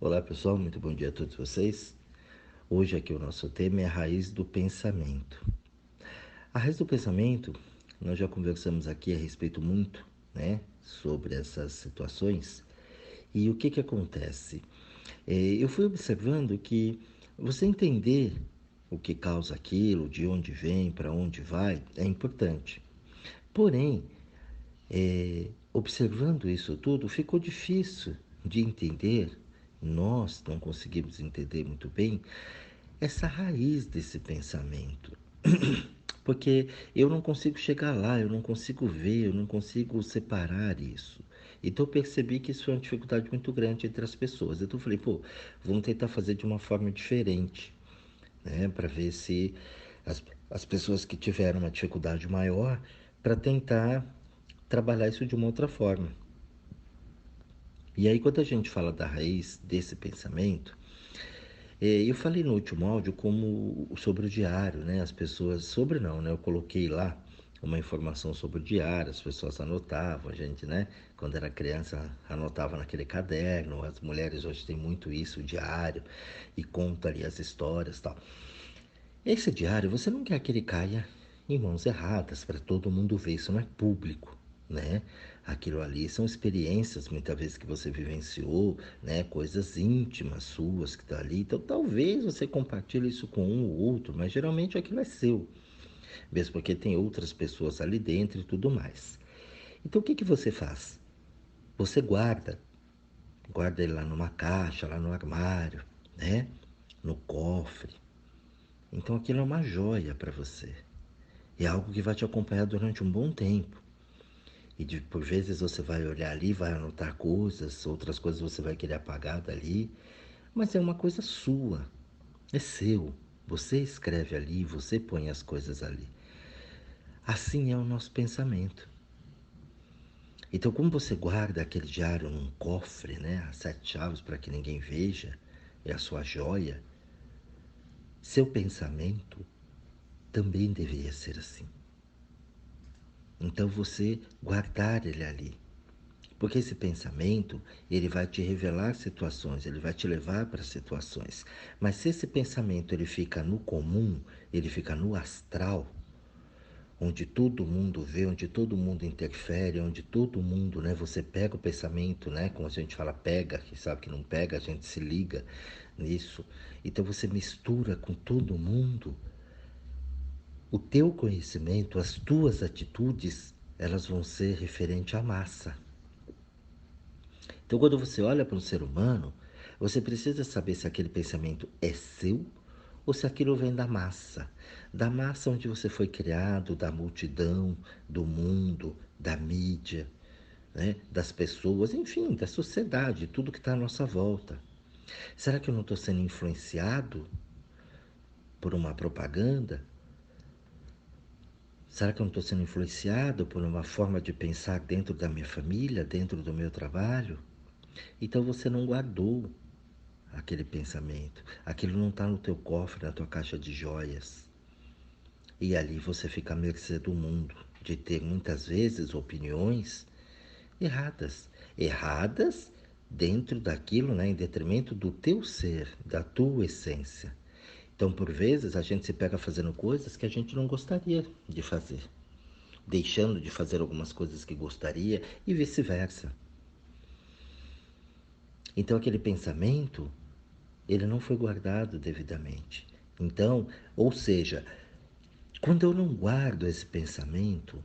Olá pessoal, muito bom dia a todos vocês. Hoje aqui o nosso tema é a raiz do pensamento. A raiz do pensamento, nós já conversamos aqui a respeito muito, sobre essas situações. E o que acontece? Eu fui observando que você entender o que causa aquilo, de onde vem, para onde vai, é importante. Porém, observando isso tudo, ficou difícil de entender, nós não conseguimos entender muito bem, essa raiz desse pensamento. Porque eu não consigo chegar lá, eu não consigo ver, eu não consigo separar isso. Então eu percebi que isso é uma dificuldade muito grande entre as pessoas. Então eu falei, vamos tentar fazer de uma forma diferente, para ver se as pessoas que tiveram uma dificuldade maior, para tentar trabalhar isso de uma outra forma. E aí, quando a gente fala da raiz desse pensamento, eu falei no último áudio sobre o diário, né? As pessoas, sobre não, né? Eu coloquei lá uma informação sobre o diário, as pessoas anotavam, a gente, né? Quando era criança, anotava naquele caderno, as mulheres hoje têm muito isso, o diário, e conta ali as histórias e tal. Esse diário, você não quer que ele caia em mãos erradas para todo mundo ver, isso não é público, né? Aquilo ali são experiências muitas vezes que você vivenciou, né? Coisas íntimas suas que estão ali. Então talvez você compartilhe isso com um ou outro, mas geralmente aquilo é seu, mesmo porque tem outras pessoas ali dentro e tudo mais. Então o que você faz? Você guarda ele lá numa caixa, lá no armário, né? No cofre. Então aquilo é uma joia para você. É algo que vai te acompanhar durante um bom tempo. Por vezes você vai olhar ali, vai anotar coisas, outras coisas você vai querer apagar dali, mas é uma coisa sua, é seu. Você escreve ali, você põe as coisas ali. Assim é o nosso pensamento. Então, como você guarda aquele diário num cofre, né, as 7 chaves para que ninguém veja, é a sua joia, seu pensamento também deveria ser assim. Então, você guardar ele ali. Porque esse pensamento, ele vai te revelar situações, ele vai te levar para situações. Mas se esse pensamento ele fica no comum, ele fica no astral, onde todo mundo vê, onde todo mundo interfere, onde todo mundo, né, você pega o pensamento, né, como a gente fala, pega, que sabe que não pega, a gente se liga nisso. Então você mistura com todo mundo, o teu conhecimento, as tuas atitudes, elas vão ser referente à massa. Então, quando você olha para um ser humano, você precisa saber se aquele pensamento é seu ou se aquilo vem da massa onde você foi criado, da multidão, do mundo, da mídia, né? Das pessoas, enfim, da sociedade, tudo que está à nossa volta. Será que eu não estou sendo influenciado por uma propaganda? Será que eu não estou sendo influenciado por uma forma de pensar dentro da minha família, dentro do meu trabalho? Então você não guardou aquele pensamento. Aquilo não está no teu cofre, na tua caixa de joias. E ali você fica à mercê do mundo, de ter muitas vezes opiniões erradas. Erradas dentro daquilo, né, em detrimento do teu ser, da tua essência. Então, por vezes, a gente se pega fazendo coisas que a gente não gostaria de fazer, deixando de fazer algumas coisas que gostaria e vice-versa. Então, aquele pensamento, ele não foi guardado devidamente. Então, ou seja, quando eu não guardo esse pensamento,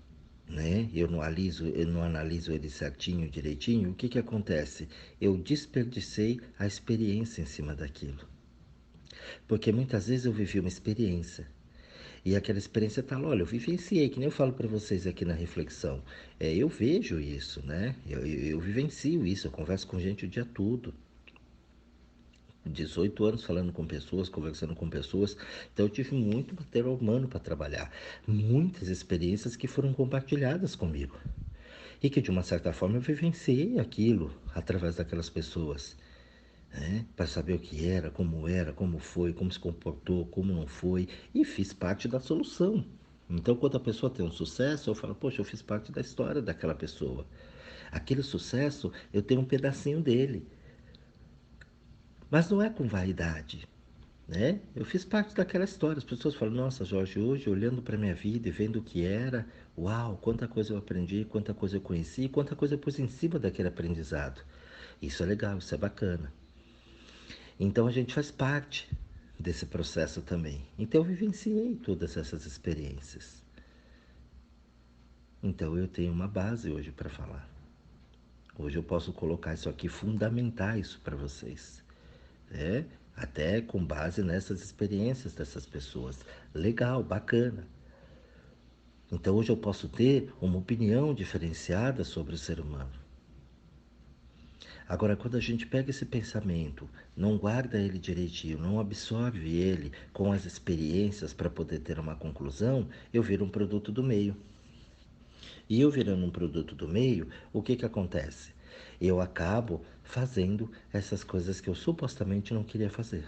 né? Eu não analiso ele certinho, direitinho, o que acontece? Eu desperdicei a experiência em cima daquilo. Porque muitas vezes eu vivi uma experiência. E aquela experiência tá lá, olha, eu vivenciei, que nem eu falo para vocês aqui na reflexão. Eu vejo isso, né? Eu vivencio isso, eu converso com gente o dia todo. 18 anos falando com pessoas, conversando com pessoas, então eu tive muito material humano para trabalhar, muitas experiências que foram compartilhadas comigo e que de uma certa forma eu vivenciei aquilo através daquelas pessoas, né? Para saber o que era, como foi, como se comportou, como não foi, e fiz parte da solução. Então, quando a pessoa tem um sucesso, eu falo, poxa, eu fiz parte da história daquela pessoa. Aquele sucesso, eu tenho um pedacinho dele. Mas não é com vaidade, né? Eu fiz parte daquela história. As pessoas falam: nossa, Jorge, hoje olhando para minha vida e vendo o que era, uau, quanta coisa eu aprendi, quanta coisa eu conheci, quanta coisa eu pus em cima daquele aprendizado. Isso é legal, isso é bacana. Então a gente faz parte desse processo também. Então eu vivenciei todas essas experiências. Então eu tenho uma base hoje para falar. Hoje eu posso colocar isso aqui, fundamentar isso para vocês. É, até com base nessas experiências dessas pessoas. Legal, bacana. Então hoje eu posso ter uma opinião diferenciada sobre o ser humano. Agora, quando a gente pega esse pensamento, não guarda ele direitinho, não absorve ele com as experiências para poder ter uma conclusão, eu viro um produto do meio. E eu virando um produto do meio, o que que acontece? Eu acabo fazendo essas coisas que eu supostamente não queria fazer.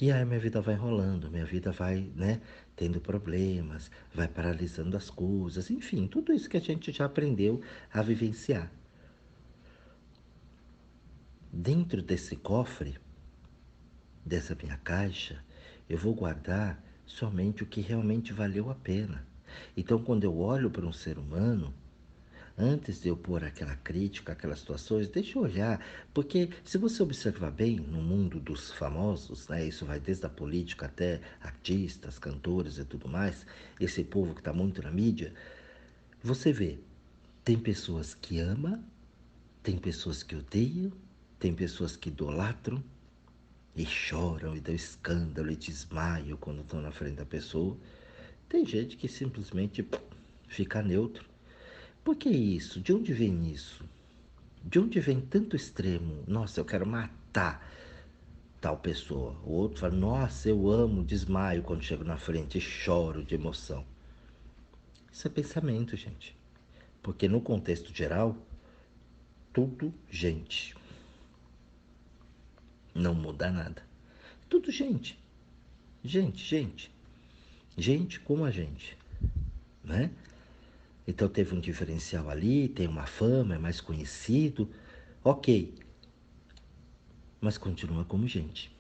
E aí minha vida vai enrolando, minha vida vai, né, tendo problemas, vai paralisando as coisas, enfim, tudo isso que a gente já aprendeu a vivenciar. Dentro desse cofre, dessa minha caixa, eu vou guardar somente o que realmente valeu a pena. Então, quando eu olho para um ser humano, antes de eu pôr aquela crítica, aquelas situações, deixa eu olhar, porque se você observar bem no mundo dos famosos, né, isso vai desde a política até artistas, cantores e tudo mais, esse povo que está muito na mídia, você vê, tem pessoas que amam, tem pessoas que odeiam, tem pessoas que idolatram e choram e dão escândalo e desmaiam quando estão na frente da pessoa. Tem gente que simplesmente fica neutro. Por que isso? De onde vem isso? De onde vem tanto extremo? Nossa, eu quero matar tal pessoa. O outro fala: nossa, eu amo, desmaio quando chego na frente e choro de emoção. Isso é pensamento, gente. Porque no contexto geral, tudo gente. Não muda nada. Tudo gente. Gente, gente. Gente como a gente, né? Então teve um diferencial ali, tem uma fama, é mais conhecido. Ok, mas continua como gente.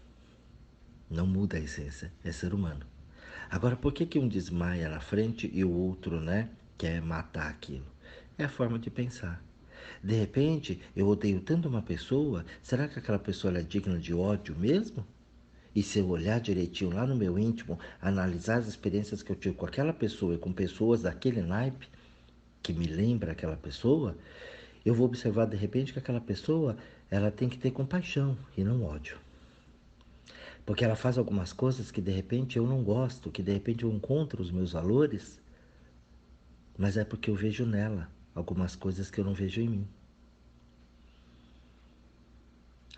Não muda a essência, é ser humano. Agora, por que um desmaia na frente e o outro, né, quer matar aquilo? É a forma de pensar. De repente, eu odeio tanto uma pessoa, será que aquela pessoa é digna de ódio mesmo? E se eu olhar direitinho lá no meu íntimo, analisar as experiências que eu tive com aquela pessoa e com pessoas daquele naipe, que me lembra aquela pessoa, eu vou observar de repente que aquela pessoa, ela tem que ter compaixão e não ódio. Porque ela faz algumas coisas que de repente eu não gosto, que de repente eu encontro os meus valores, mas é porque eu vejo nela algumas coisas que eu não vejo em mim.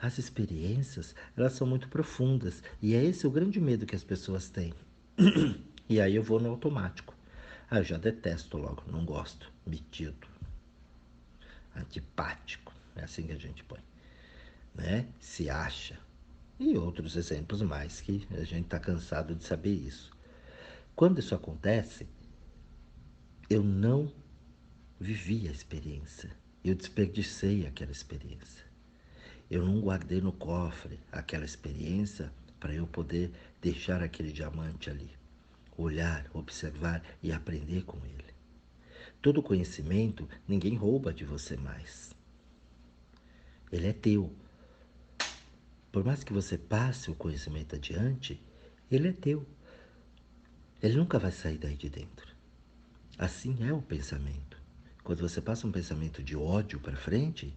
As experiências, elas são muito profundas e é esse o grande medo que as pessoas têm. E aí eu vou no automático. Ah, eu já detesto logo, não gosto, metido, antipático, é assim que a gente põe, né? Se acha. E outros exemplos mais que a gente está cansado de saber isso. Quando isso acontece, eu não vivi a experiência. Eu desperdicei aquela experiência. Eu não guardei no cofre aquela experiência para eu poder deixar aquele diamante ali. Olhar, observar e aprender com ele. Todo conhecimento ninguém rouba de você mais. Ele é teu. Por mais que você passe o conhecimento adiante, ele é teu. Ele nunca vai sair daí de dentro. Assim é o pensamento. Quando você passa um pensamento de ódio para frente,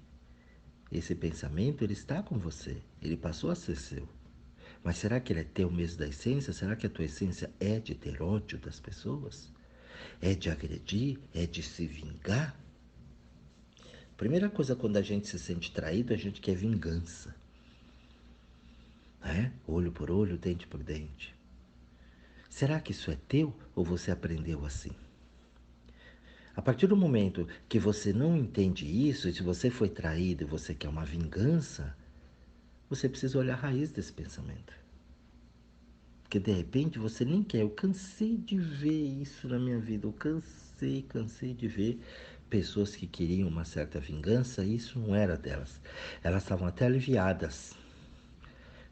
esse pensamento ele está com você. Ele passou a ser seu. Mas será que ele é teu mesmo da essência? Será que a tua essência é de ter ódio das pessoas? É de agredir? É de se vingar? Primeira coisa, quando a gente se sente traído, a gente quer vingança. Né? Olho por olho, dente por dente. Será que isso é teu ou você aprendeu assim? A partir do momento que você não entende isso, e se você foi traído e você quer uma vingança, você precisa olhar a raiz desse pensamento. Porque de repente você nem quer. Eu cansei de ver isso na minha vida. Eu cansei de ver pessoas que queriam uma certa vingança e isso não era delas. Elas estavam até aliviadas.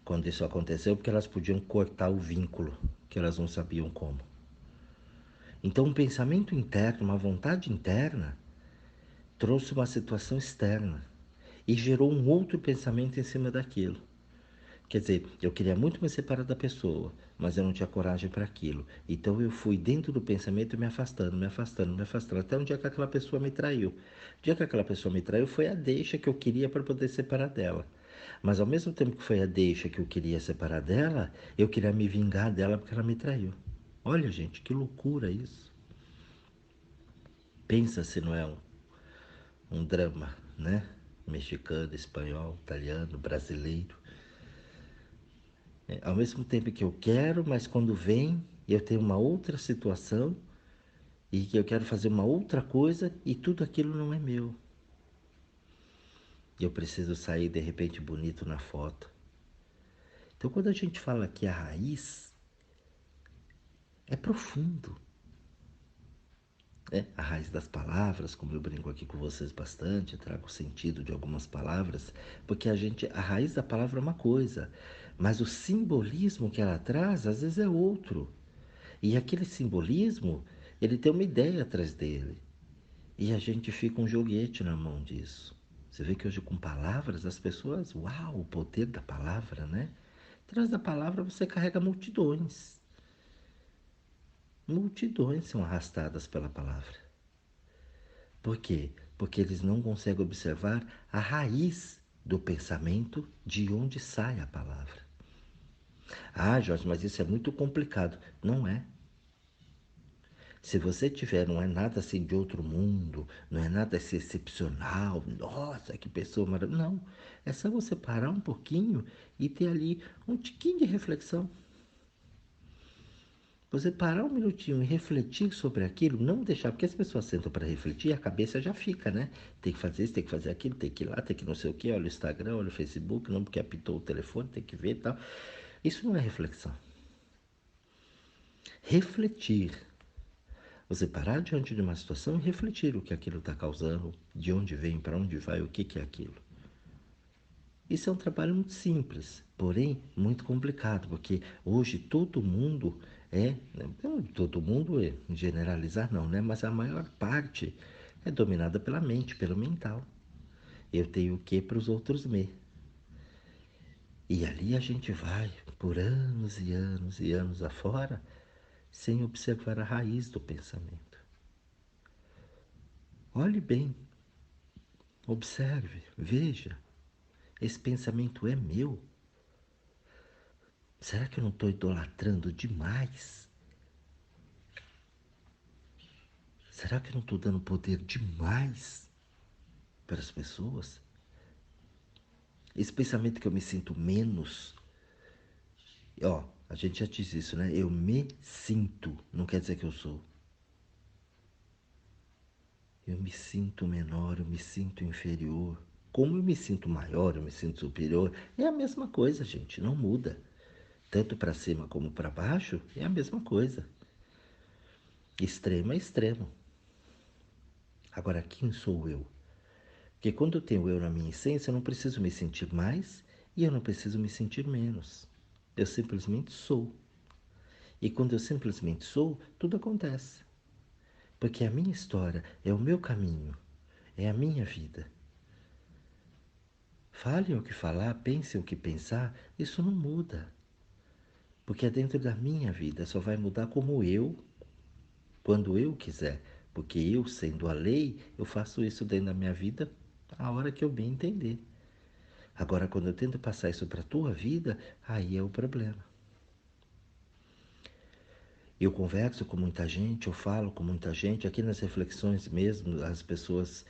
quando isso aconteceu, porque elas podiam cortar o vínculo, que elas não sabiam como. Então, um pensamento interno, uma vontade interna, trouxe uma situação externa e gerou um outro pensamento em cima daquilo. Quer dizer, eu queria muito me separar da pessoa, mas eu não tinha coragem para aquilo. Então eu fui dentro do pensamento me afastando, me afastando, me afastando, até um dia que aquela pessoa me traiu. O dia que aquela pessoa me traiu foi a deixa que eu queria para poder separar dela. Mas ao mesmo tempo que foi a deixa que eu queria separar dela, eu queria me vingar dela porque ela me traiu. Olha, gente, que loucura isso. Pensa se não é um drama, né? Mexicano, espanhol, italiano, brasileiro. Ao mesmo tempo que eu quero, mas quando vem, eu tenho uma outra situação e que eu quero fazer uma outra coisa e tudo aquilo não é meu. Eu preciso sair de repente bonito na foto. Então, quando a gente fala que a raiz é profundo, né? A raiz das palavras, como eu brinco aqui com vocês bastante, trago o sentido de algumas palavras, porque a raiz da palavra é uma coisa, mas o simbolismo que ela traz às vezes é outro. E aquele simbolismo, ele tem uma ideia atrás dele. E a gente fica um joguete na mão disso. Você vê que hoje com palavras as pessoas, uau, o poder da palavra, né? Atrás da palavra você carrega multidões. Multidões são arrastadas pela palavra. Por quê? Porque eles não conseguem observar a raiz do pensamento de onde sai a palavra. Ah, Jorge, mas isso é muito complicado. Não é. Se você tiver, não é nada assim de outro mundo, não é nada assim excepcional, nossa, que pessoa maravilhosa. Não, é só você parar um pouquinho e ter ali um tiquinho de reflexão. Você parar um minutinho e refletir sobre aquilo, não deixar, porque as pessoas sentam para refletir e a cabeça já fica, né? Tem que fazer isso, tem que fazer aquilo, tem que ir lá, tem que não sei o quê, olha o Instagram, olha o Facebook, não porque apitou o telefone, tem que ver e tal. Isso não é reflexão. Refletir. Você parar diante de uma situação e refletir o que aquilo está causando, de onde vem, para onde vai, o que é aquilo. Isso é um trabalho muito simples, porém muito complicado, porque hoje todo mundo todo mundo é generalizar não, né? Mas a maior parte é dominada pela mente, pelo mental. Eu tenho o que para os outros me. E ali a gente vai por anos e anos e anos afora, sem observar a raiz do pensamento. Olhe bem, observe, veja, esse pensamento é meu? Será que eu não estou idolatrando demais? Será que eu não estou dando poder demais para as pessoas? Esse pensamento que eu me sinto menos, ó, a gente já diz isso, né? Eu me sinto, não quer dizer que eu sou. Eu me sinto menor, eu me sinto inferior. Como eu me sinto maior, eu me sinto superior, é a mesma coisa, gente, não muda. Tanto para cima como para baixo, é a mesma coisa. Extremo é extremo. Agora, quem sou eu? Porque quando eu tenho eu na minha essência, eu não preciso me sentir mais e eu não preciso me sentir menos. Eu simplesmente sou. E quando eu simplesmente sou, tudo acontece. Porque é a minha história, é o meu caminho, é a minha vida. Falem o que falar, pensem o que pensar, isso não muda. Porque é dentro da minha vida, só vai mudar como eu, quando eu quiser. Porque eu, sendo a lei, eu faço isso dentro da minha vida a hora que eu bem entender. Agora, quando eu tento passar isso para a tua vida, aí é o problema. Eu converso com muita gente, eu falo com muita gente, aqui nas reflexões mesmo, as pessoas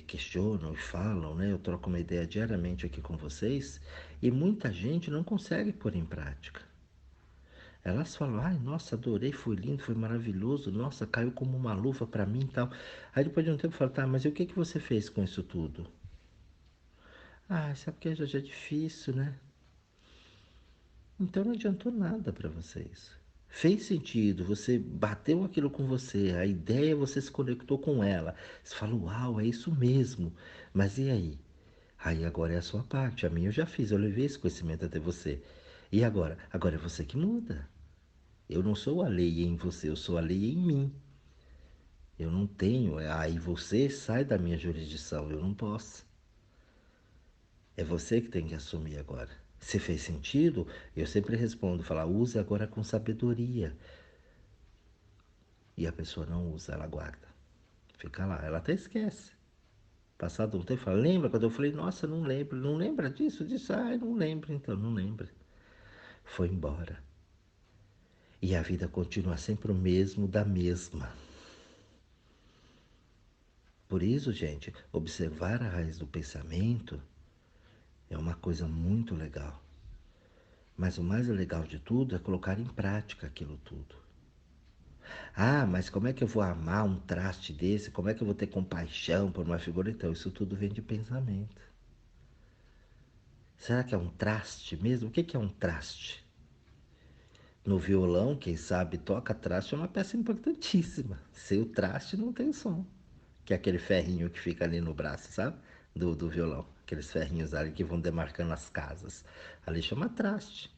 questionam e falam, né? Eu troco uma ideia diariamente aqui com vocês, e muita gente não consegue pôr em prática. Elas falam, ai, nossa, adorei, foi lindo, foi maravilhoso, nossa, caiu como uma luva para mim e tal. Aí depois de um tempo eu falo, tá, mas e o que que você fez com isso tudo? Ah, sabe que já é difícil, né? Então não adiantou nada para vocês. Fez sentido, você bateu aquilo com você, a ideia você se conectou com ela. Você falou, uau, é isso mesmo. Mas e aí? Aí agora é a sua parte. A minha eu já fiz, eu levei esse conhecimento até você. E agora? Agora é você que muda. Eu não sou alheio em você, eu sou alheio em mim. Eu não tenho. Aí você sai da minha jurisdição, eu não posso. É você que tem que assumir agora. Se fez sentido, eu sempre respondo, falar, use agora com sabedoria. E a pessoa não usa, ela guarda. Fica lá, ela até esquece. Passado um tempo, fala, lembra quando eu falei, nossa, não lembro, não lembra disso, disso, ai, não lembro, então, não lembra. Foi embora. E a vida continua sempre o mesmo da mesma. Por isso, gente, observar a raiz do pensamento é uma coisa muito legal. Mas o mais legal de tudo é colocar em prática aquilo tudo. Ah, mas como é que eu vou amar um traste desse? Como é que eu vou ter compaixão por uma figura? Então, isso tudo vem de pensamento. Será que é um traste mesmo? O que é um traste? No violão, quem sabe toca traste é uma peça importantíssima. Sem o traste não tem som. Que é aquele ferrinho que fica ali no braço, sabe? Do violão. Aqueles ferrinhos ali que vão demarcando as casas. Ali chama traste.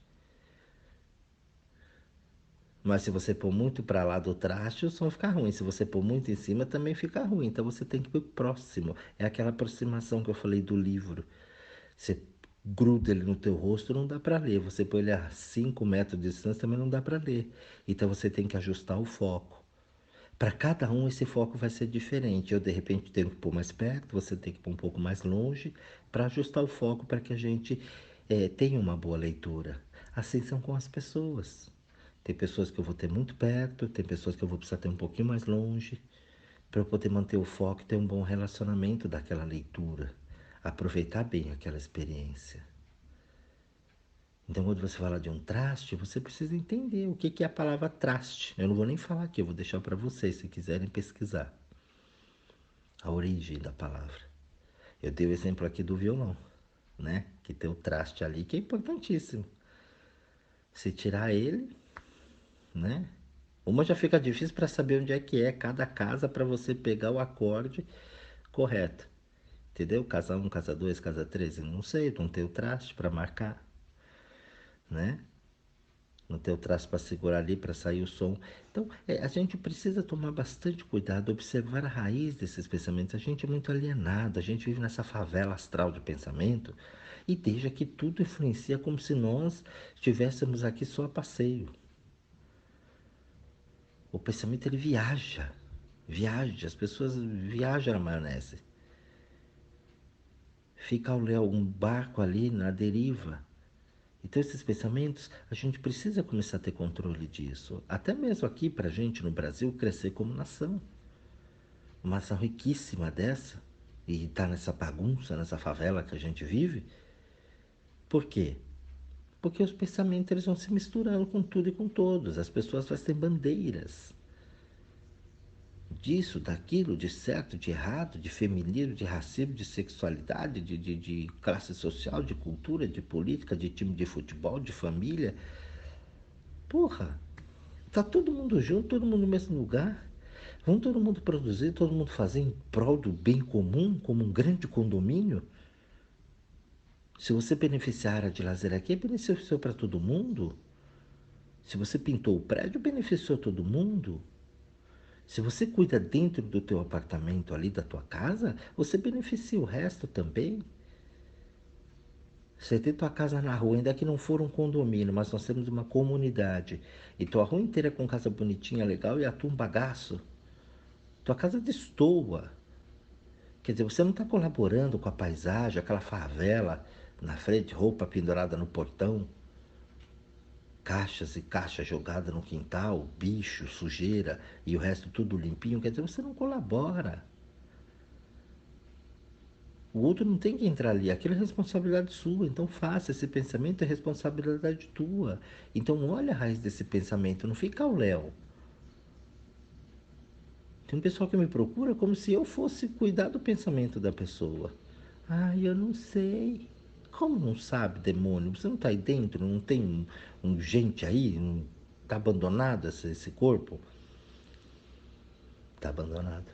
Mas se você pôr muito para lá do traste, o som fica ruim. Se você pôr muito em cima, também fica ruim. Então você tem que ir próximo. É aquela aproximação que eu falei do livro. Você gruda ele no teu rosto, não dá para ler. Você põe ele a 5 metros de distância, também não dá para ler. Então você tem que ajustar o foco. Para cada um, esse foco vai ser diferente. Eu, de repente, tenho que pôr mais perto, você tem que pôr um pouco mais longe, para ajustar o foco para que a gente tenha uma boa leitura. Assim são com as pessoas. Tem pessoas que eu vou ter muito perto, tem pessoas que eu vou precisar ter um pouquinho mais longe, para eu poder manter o foco e ter um bom relacionamento daquela leitura. Aproveitar bem aquela experiência. Então, quando você fala de um traste, você precisa entender o que é a palavra traste. Eu não vou nem falar aqui, eu vou deixar para vocês, se quiserem pesquisar a origem da palavra. Eu dei o exemplo aqui do violão, né? Que tem o traste ali, que é importantíssimo. Se tirar ele, né? Uma já fica difícil para saber onde é que é cada casa para você pegar o acorde correto. Entendeu? Casa um, casa 2, casa 3, não sei, não tem o traste para marcar, né? Não tem o traço para segurar ali, para sair o som. Então, a gente precisa tomar bastante cuidado, observar a raiz desses pensamentos. A gente é muito alienado, a gente vive nessa favela astral de pensamento e deixa que tudo influencia como se nós estivéssemos aqui só a passeio. O pensamento ele viaja, viaja, as pessoas viajam na maionese. Fica ao léu um barco ali na deriva. Então, esses pensamentos, a gente precisa começar a ter controle disso. Até mesmo aqui, para a gente no Brasil, crescer como nação. Uma nação riquíssima dessa, e está nessa bagunça, nessa favela que a gente vive. Por quê? Porque os pensamentos eles vão se misturando com tudo e com todos. As pessoas vão ter bandeiras disso, daquilo, de certo, de errado, de feminismo, de racismo, de sexualidade, de classe social, de cultura, de política, de time de futebol, de família. Porra, tá todo mundo junto, todo mundo no mesmo lugar. Vamos todo mundo produzir, todo mundo fazer em prol do bem comum, como um grande condomínio. Se você beneficiar a área de lazer aqui, beneficiou para todo mundo. Se você pintou o prédio, beneficiou todo mundo. Se você cuida dentro do teu apartamento ali, da tua casa, você beneficia o resto também. Você tem tua casa na rua, ainda que não for um condomínio, mas nós temos uma comunidade. E tua rua inteira é com casa bonitinha, legal, e a tua um bagaço. Tua casa destoa. Quer dizer, você não está colaborando com a paisagem, aquela favela na frente, roupa pendurada no portão, caixas e caixas jogadas no quintal, bicho, sujeira e o resto tudo limpinho. Quer dizer, você não colabora. O outro não tem que entrar ali, aquilo é responsabilidade sua. Então faça, esse pensamento é responsabilidade tua. Então olha a raiz desse pensamento, não fica ao léu. Tem um pessoal que me procura como se eu fosse cuidar do pensamento da pessoa. Ah, eu não sei. Como não sabe, demônio? Você não está aí dentro? Não tem um gente aí? Não está abandonado esse corpo? Está abandonado.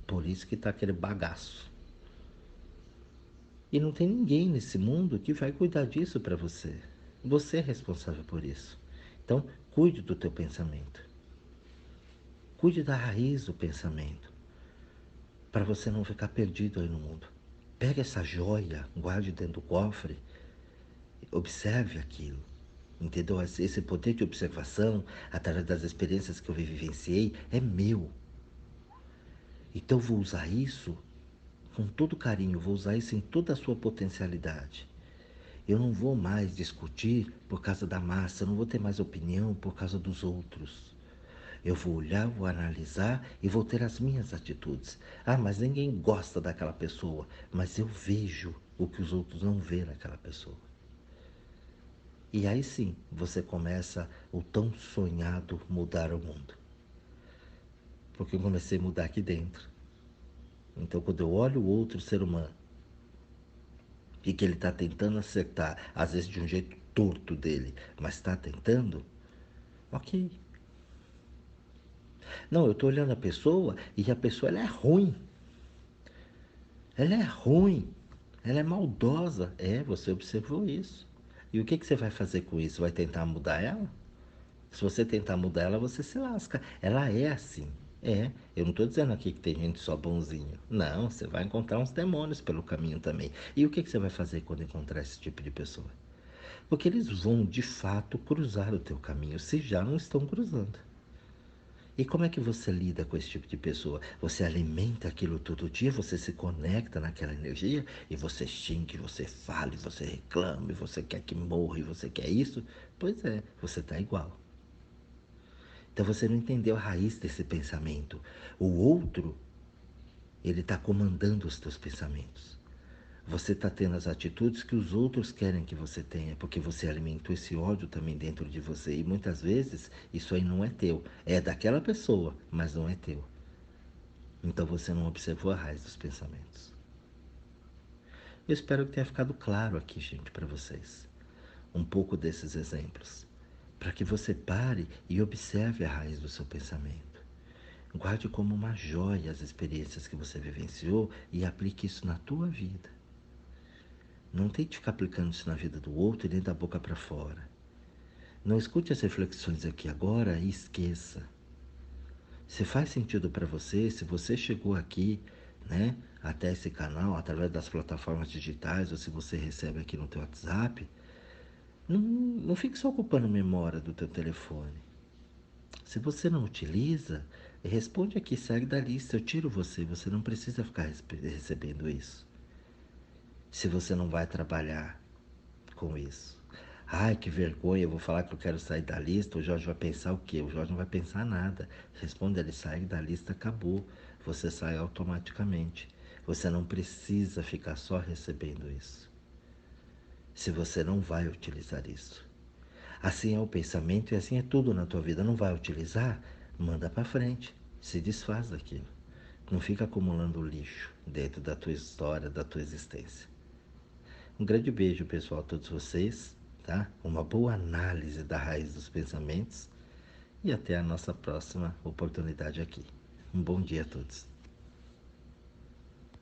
Por isso que está aquele bagaço. E não tem ninguém nesse mundo que vai cuidar disso para você. Você é responsável por isso. Então, cuide do teu pensamento. Cuide da raiz do pensamento, para você não ficar perdido aí no mundo. Pegue essa joia, guarde dentro do cofre, observe aquilo. Entendeu? Esse poder de observação, através das experiências que eu vivenciei, é meu. Então eu vou usar isso com todo carinho, vou usar isso em toda a sua potencialidade. Eu não vou mais discutir por causa da massa, eu não vou ter mais opinião por causa dos outros. Eu vou olhar, vou analisar e vou ter as minhas atitudes. Ah, mas ninguém gosta daquela pessoa, mas eu vejo o que os outros não vê naquela pessoa. E aí sim, você começa o tão sonhado mudar o mundo. Porque eu comecei a mudar aqui dentro. Então, quando eu olho o outro ser humano e que ele está tentando acertar, às vezes de um jeito torto dele, mas está tentando, ok. Não, eu estou olhando a pessoa e a pessoa ela é ruim. Ela é ruim. Ela é maldosa. É, você observou isso. E o que você vai fazer com isso? Vai tentar mudar ela? Se você tentar mudar ela, você se lasca. Ela é assim. É, eu não estou dizendo aqui que tem gente só bonzinho. Não, você vai encontrar uns demônios pelo caminho também. E o que você vai fazer quando encontrar esse tipo de pessoa? Porque eles vão, de fato, cruzar o teu caminho, se já não estão cruzando. E como é que você lida com esse tipo de pessoa? Você alimenta aquilo todo dia, você se conecta naquela energia e você xingue, você fala, você reclama, você quer que morra e você quer isso? Pois é, você está igual. Então você não entendeu a raiz desse pensamento. O outro, ele está comandando os teus pensamentos. Você está tendo as atitudes que os outros querem que você tenha, porque você alimentou esse ódio também dentro de você. E muitas vezes isso aí não é teu. É daquela pessoa, mas não é teu. Então você não observou a raiz dos pensamentos. Eu espero que tenha ficado claro aqui, gente, para vocês. Um pouco desses exemplos. Para que você pare e observe a raiz do seu pensamento. Guarde como uma joia as experiências que você vivenciou e aplique isso na tua vida. Não tente ficar aplicando isso na vida do outro e nem da boca para fora. Não escute as reflexões aqui agora e esqueça. Se faz sentido para você, se você chegou aqui, né, até esse canal, através das plataformas digitais, ou se você recebe aqui no teu WhatsApp, não fique só ocupando a memória do teu telefone. Se você não utiliza, responde aqui, segue da lista, eu tiro você, você não precisa ficar recebendo isso. Se você não vai trabalhar com isso. Ai, que vergonha, eu vou falar que eu quero sair da lista, o Jorge vai pensar o quê? O Jorge não vai pensar nada. Responde ele, sai da lista, acabou. Você sai automaticamente. Você não precisa ficar só recebendo isso. Se você não vai utilizar isso. Assim é o pensamento e assim é tudo na tua vida. Não vai utilizar? Manda para frente. Se desfaz daquilo. Não fica acumulando lixo dentro da tua história, da tua existência. Um grande beijo, pessoal, a todos vocês, tá? Uma boa análise da raiz dos pensamentos e até a nossa próxima oportunidade aqui. Um bom dia a todos.